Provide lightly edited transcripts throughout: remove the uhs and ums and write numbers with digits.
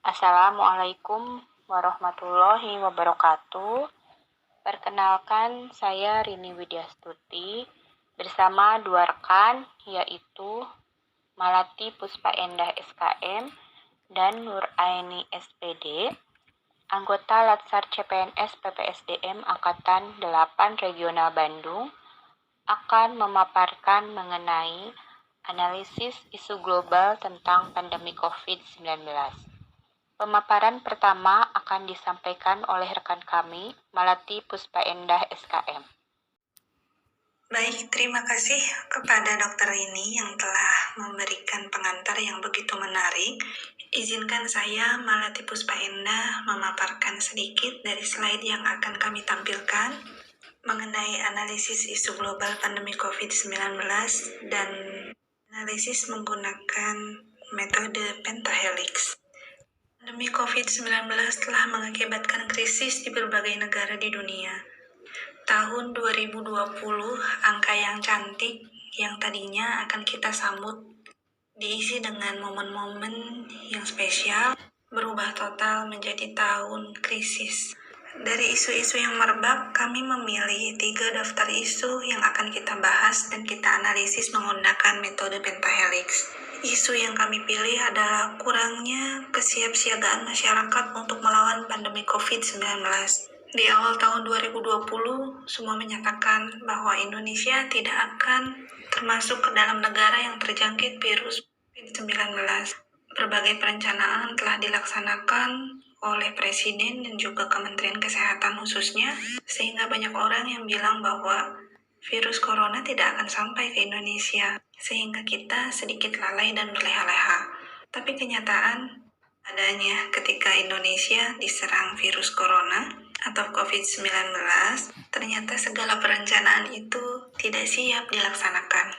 Assalamualaikum warahmatullahi wabarakatuh. Perkenalkan, saya Rini Widyastuti bersama dua rekan, yaitu Malati Puspa Endah SKM dan Nur Aini SPD, anggota Latsar CPNS PPSDM Angkatan 8 Regional Bandung, akan memaparkan mengenai analisis isu global tentang pandemi COVID-19. Pemaparan pertama akan disampaikan oleh rekan kami, Malati Puspa Endah SKM. Baik, terima kasih kepada Dokter Rini yang telah memberikan pengantar yang begitu menarik. Izinkan saya, Malati Puspa Endah, memaparkan sedikit dari slide yang akan kami tampilkan mengenai analisis isu global pandemi COVID-19 dan analisis menggunakan metode pentahelix. Pandemi COVID-19 telah mengakibatkan krisis di berbagai negara di dunia. Tahun 2020, angka yang cantik yang tadinya akan kita sambut diisi dengan momen-momen yang spesial, berubah total menjadi tahun krisis. Dari isu-isu yang merebak, kami memilih 3 daftar isu yang akan kita bahas dan kita analisis menggunakan metode pentahelix. Isu yang kami pilih adalah kurangnya kesiapsiagaan masyarakat untuk melawan pandemi COVID-19. Di awal tahun 2020, semua menyatakan bahwa Indonesia tidak akan termasuk ke dalam negara yang terjangkit virus COVID-19. Berbagai perencanaan telah dilaksanakan oleh Presiden dan juga Kementerian Kesehatan khususnya, sehingga banyak orang yang bilang bahwa virus corona tidak akan sampai ke Indonesia, sehingga kita sedikit lalai dan berleha-leha. Tapi kenyataan adanya ketika Indonesia diserang virus corona atau COVID-19, ternyata segala perencanaan itu tidak siap dilaksanakan.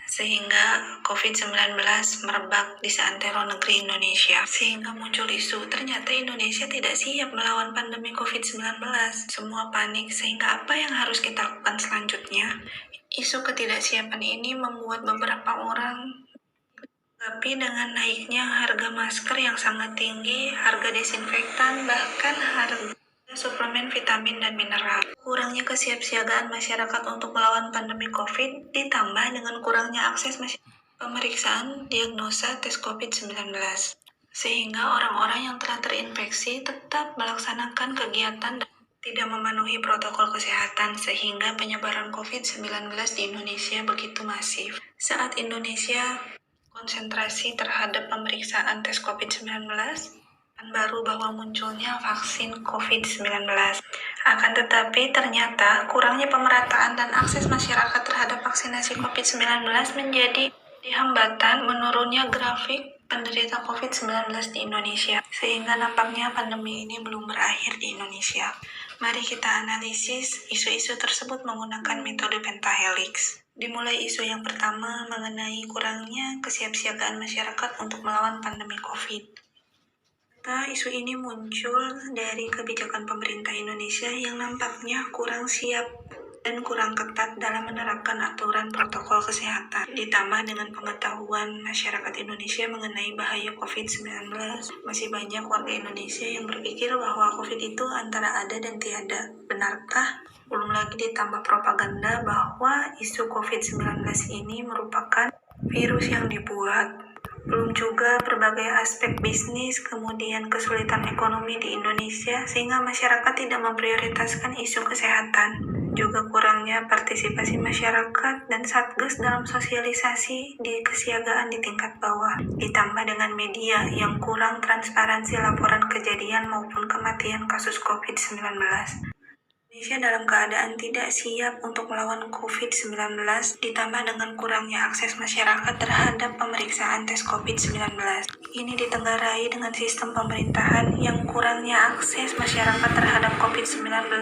Sehingga COVID-19 merebak di seantero negeri Indonesia. Sehingga muncul isu, ternyata Indonesia tidak siap melawan pandemi COVID-19. Semua panik, sehingga apa yang harus kita lakukan selanjutnya? Isu ketidaksiapan ini membuat beberapa orang, tapi dengan naiknya harga masker yang sangat tinggi, harga desinfektan, bahkan harga suplemen vitamin dan mineral. Kurangnya kesiapsiagaan masyarakat untuk melawan pandemi COVID ditambah dengan kurangnya akses pemeriksaan diagnosa tes COVID-19. Sehingga orang-orang yang telah terinfeksi tetap melaksanakan kegiatan dan tidak memenuhi protokol kesehatan, sehingga penyebaran COVID-19 di Indonesia begitu masif. Saat Indonesia konsentrasi terhadap pemeriksaan tes COVID-19, baru bahwa munculnya vaksin COVID-19. Akan tetapi ternyata kurangnya pemerataan dan akses masyarakat terhadap vaksinasi COVID-19 menjadi hambatan menurunnya grafik penderita COVID-19 di Indonesia, sehingga nampaknya pandemi ini belum berakhir di Indonesia. Mari kita analisis isu-isu tersebut menggunakan metode pentahelix. Dimulai isu yang pertama mengenai kurangnya kesiapsiagaan masyarakat untuk melawan pandemi COVID. Isu ini muncul dari kebijakan pemerintah Indonesia yang nampaknya kurang siap dan kurang ketat dalam menerapkan aturan protokol kesehatan. Ditambah dengan pengetahuan masyarakat Indonesia mengenai bahaya COVID-19, masih banyak warga Indonesia yang berpikir bahwa COVID itu antara ada dan tiada. Benarkah? Belum lagi ditambah propaganda bahwa isu COVID-19 ini merupakan virus yang dibuat. Belum juga berbagai aspek bisnis, kemudian kesulitan ekonomi di Indonesia, sehingga masyarakat tidak memprioritaskan isu kesehatan. Juga kurangnya partisipasi masyarakat dan Satgas dalam sosialisasi di kesiagaan di tingkat bawah. Ditambah dengan media yang kurang transparansi laporan kejadian maupun kematian kasus COVID-19. Indonesia dalam keadaan tidak siap untuk melawan COVID-19, ditambah dengan kurangnya akses masyarakat terhadap pemeriksaan tes COVID-19. Ini ditenggarai dengan sistem pemerintahan yang kurangnya akses masyarakat terhadap COVID-19,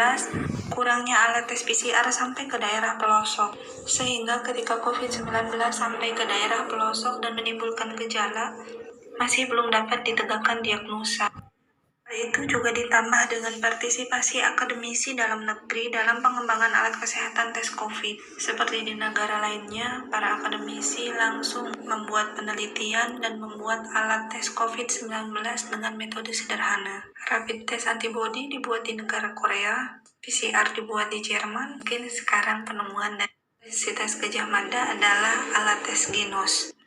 kurangnya alat tes PCR sampai ke daerah pelosok. Sehingga ketika COVID-19 sampai ke daerah pelosok dan menimbulkan gejala, masih belum dapat ditegakkan diagnosa. Itu juga ditambah dengan partisipasi akademisi dalam negeri dalam pengembangan alat kesehatan tes COVID. Seperti di negara lainnya, para akademisi langsung membuat penelitian dan membuat alat tes COVID-19 dengan metode sederhana. Rapid test antibody dibuat di negara Korea, PCR dibuat di Jerman. Mungkin sekarang penemuan dari Universitas Gadjah Mada adalah alat tes Genos.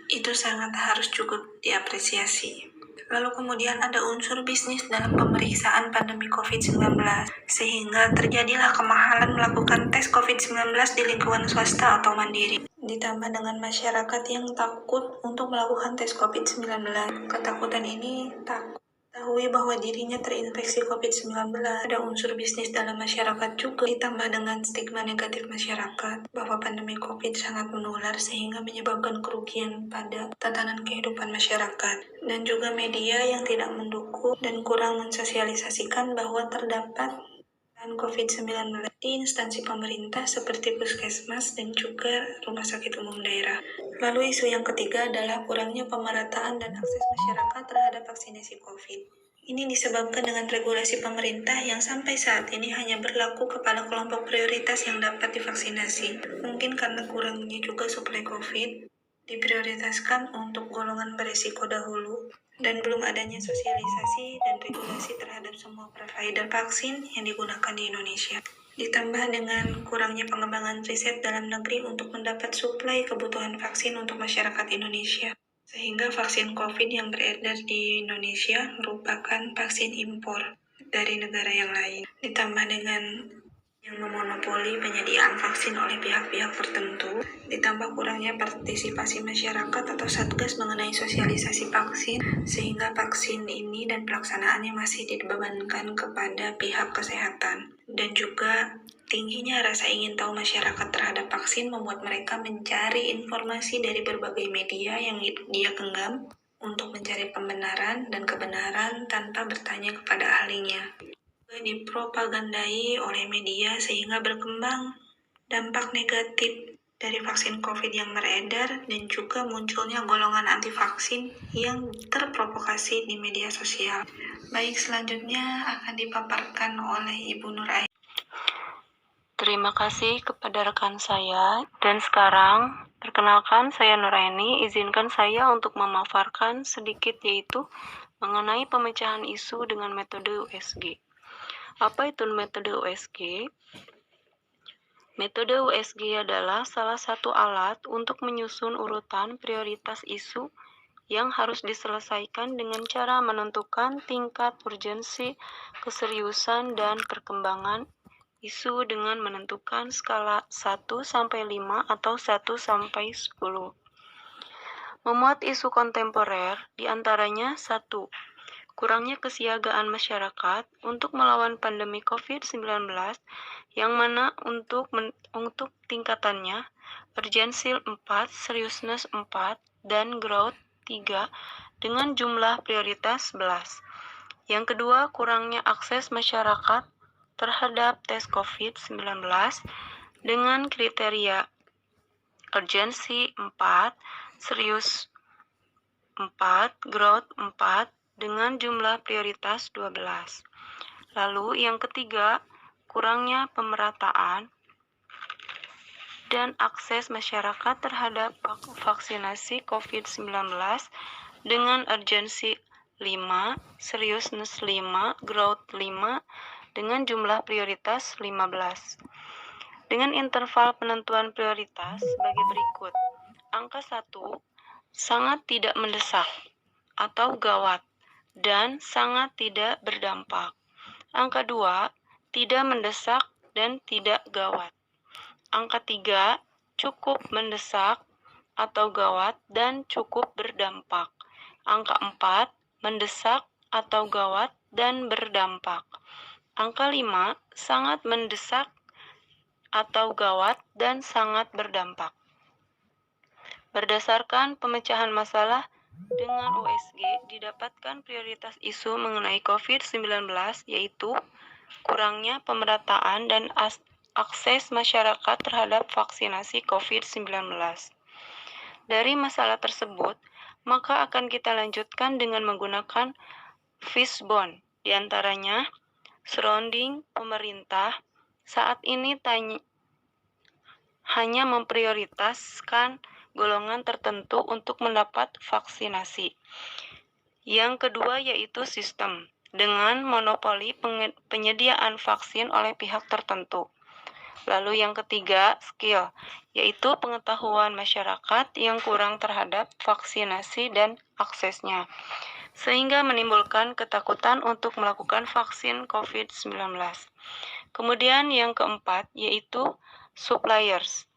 Itu sangat harus cukup diapresiasi. Lalu kemudian ada unsur bisnis dalam pemeriksaan pandemi COVID-19, sehingga terjadilah kemahalan melakukan tes COVID-19 di lingkungan swasta atau mandiri. Ditambah dengan masyarakat yang takut untuk melakukan tes COVID-19. Ketakutan ini takut ketahui bahwa dirinya terinfeksi COVID-19. Ada unsur bisnis dalam masyarakat juga, ditambah dengan stigma negatif masyarakat bahwa pandemi COVID sangat menular sehingga menyebabkan kerugian pada tatanan kehidupan masyarakat. Dan juga media yang tidak mendukung dan kurang mensosialisasikan bahwa terdapat COVID-19 di instansi pemerintah seperti puskesmas dan juga rumah sakit umum daerah. Lalu isu yang ketiga adalah kurangnya pemerataan dan akses masyarakat terhadap vaksinasi COVID. Ini disebabkan dengan regulasi pemerintah yang sampai saat ini hanya berlaku kepada kelompok prioritas yang dapat divaksinasi. Mungkin karena kurangnya juga suplai COVID, diprioritaskan untuk golongan berisiko dahulu, dan belum adanya sosialisasi dan regulasi terhadap semua provider vaksin yang digunakan di Indonesia. Ditambah dengan kurangnya pengembangan riset dalam negeri untuk mendapat suplai kebutuhan vaksin untuk masyarakat Indonesia. Sehingga vaksin COVID yang beredar di Indonesia merupakan vaksin impor dari negara yang lain. Ditambah dengan yang memonopoli penyediaan vaksin oleh pihak-pihak tertentu, ditambah kurangnya partisipasi masyarakat atau satgas mengenai sosialisasi vaksin, sehingga vaksin ini dan pelaksanaannya masih dibebankan kepada pihak kesehatan. Dan juga tingginya rasa ingin tahu masyarakat terhadap vaksin membuat mereka mencari informasi dari berbagai media yang dia genggam untuk mencari pembenaran dan kebenaran tanpa bertanya kepada ahlinya. Dipropagandai oleh media sehingga berkembang dampak negatif dari vaksin COVID yang beredar dan juga munculnya golongan anti vaksin yang terprovokasi di media sosial. Baik, selanjutnya akan dipaparkan oleh Ibu Nur Aini. Terima kasih kepada rekan saya. Dan sekarang, perkenalkan saya Nuraini. Izinkan saya untuk memaparkan sedikit yaitu mengenai pemecahan isu dengan metode USG. Apa itu metode USG? Metode USG adalah salah satu alat untuk menyusun urutan prioritas isu yang harus diselesaikan dengan cara menentukan tingkat urgensi, keseriusan, dan perkembangan isu dengan menentukan skala 1-5 atau 1-10. Memuat isu kontemporer diantaranya 1. Kurangnya kesiagaan masyarakat untuk melawan pandemi COVID-19 yang mana untuk tingkatannya urgensi 4, seriousness 4, dan growth 3 dengan jumlah prioritas 11. Yang kedua, kurangnya akses masyarakat terhadap tes COVID-19 dengan kriteria urgensi 4, serius 4, growth 4 dengan jumlah prioritas 12. Lalu yang ketiga, kurangnya pemerataan dan akses masyarakat terhadap vaksinasi COVID-19 dengan urgensi 5, seriousness 5, growth 5 dengan jumlah prioritas 15. Dengan interval penentuan prioritas sebagai berikut. Angka 1, sangat tidak mendesak atau gawat dan sangat tidak berdampak. Angka 2, tidak mendesak dan tidak gawat. Angka 3, cukup mendesak atau gawat dan cukup berdampak. Angka 4, mendesak atau gawat dan berdampak. Angka 5, sangat mendesak atau gawat dan sangat berdampak. Berdasarkan pemecahan masalah dengan USG didapatkan prioritas isu mengenai COVID-19 yaitu kurangnya pemerataan dan akses masyarakat terhadap vaksinasi COVID-19. Dari masalah tersebut, maka akan kita lanjutkan dengan menggunakan fishbone, Di antaranya, surrounding pemerintah saat ini hanya memprioritaskan golongan tertentu untuk mendapat vaksinasi. Yang kedua yaitu sistem, dengan monopoli penyediaan vaksin oleh pihak tertentu. Lalu yang ketiga, skill, yaitu pengetahuan masyarakat yang kurang terhadap vaksinasi dan aksesnya, sehingga menimbulkan ketakutan untuk melakukan vaksin COVID-19. Kemudian yang keempat, yaitu suppliers.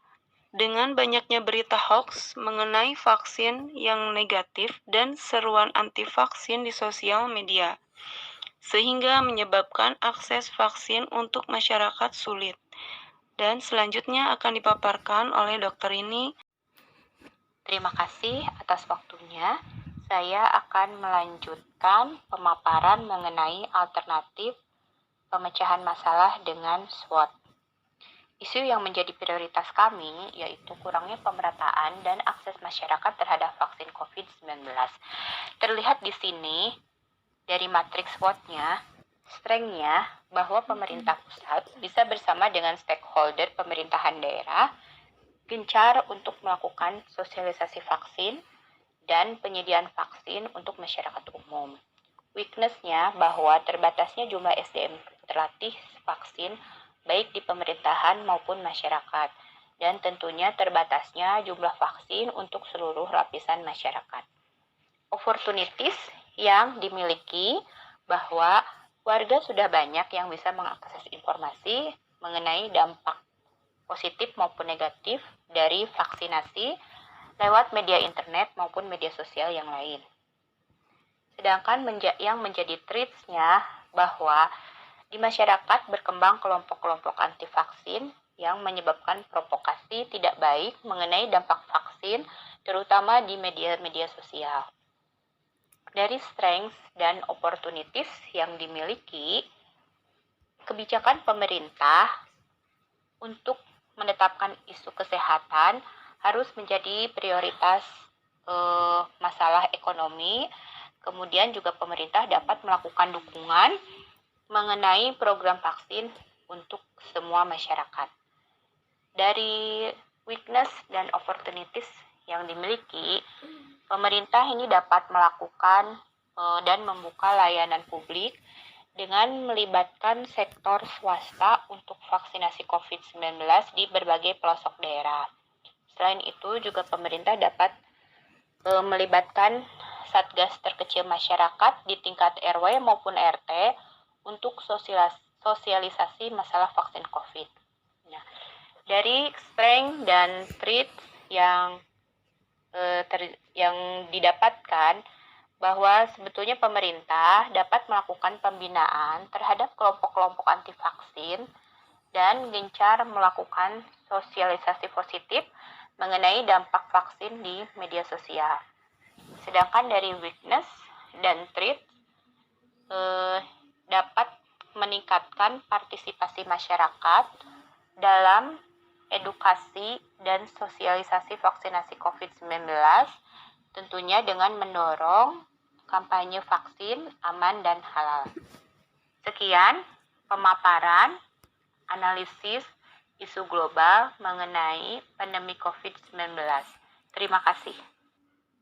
Dengan banyaknya berita hoax mengenai vaksin yang negatif dan seruan anti-vaksin di sosial media, sehingga menyebabkan akses vaksin untuk masyarakat sulit. Dan selanjutnya akan dipaparkan oleh dokter ini. Terima kasih atas waktunya. Saya akan melanjutkan pemaparan mengenai alternatif pemecahan masalah dengan SWOT. Isu yang menjadi prioritas kami yaitu kurangnya pemerataan dan akses masyarakat terhadap vaksin COVID-19. Terlihat di sini dari matriks SWOT-nya, strength-nya bahwa pemerintah pusat bisa bersama dengan stakeholder pemerintahan daerah gencar untuk melakukan sosialisasi vaksin dan penyediaan vaksin untuk masyarakat umum. Weakness-nya bahwa terbatasnya jumlah SDM terlatih vaksin baik di pemerintahan maupun masyarakat, dan tentunya terbatasnya jumlah vaksin untuk seluruh lapisan masyarakat. Opportunities yang dimiliki bahwa warga sudah banyak yang bisa mengakses informasi mengenai dampak positif maupun negatif dari vaksinasi lewat media internet maupun media sosial yang lain. Sedangkan yang menjadi threats-nya bahwa di masyarakat berkembang kelompok-kelompok anti vaksin yang menyebabkan provokasi tidak baik mengenai dampak vaksin, terutama di media-media sosial. Dari strengths dan opportunities yang dimiliki, kebijakan pemerintah untuk menetapkan isu kesehatan harus menjadi prioritas masalah ekonomi. Kemudian juga pemerintah dapat melakukan dukungan mengenai program vaksin untuk semua masyarakat. Dari weakness dan opportunities yang dimiliki, pemerintah ini dapat melakukan dan membuka layanan publik dengan melibatkan sektor swasta untuk vaksinasi COVID-19 di berbagai pelosok daerah. Selain itu juga pemerintah dapat melibatkan satgas terkecil masyarakat di tingkat RW maupun RT untuk sosialisasi masalah vaksin COVID. Nah, dari strength dan threat yang didapatkan bahwa sebetulnya pemerintah dapat melakukan pembinaan terhadap kelompok-kelompok anti vaksin dan gencar melakukan sosialisasi positif mengenai dampak vaksin di media sosial. Sedangkan dari weakness dan threat dapat meningkatkan partisipasi masyarakat dalam edukasi dan sosialisasi vaksinasi COVID-19, tentunya dengan mendorong kampanye vaksin aman dan halal. Sekian pemaparan analisis isu global mengenai pandemi COVID-19. Terima kasih.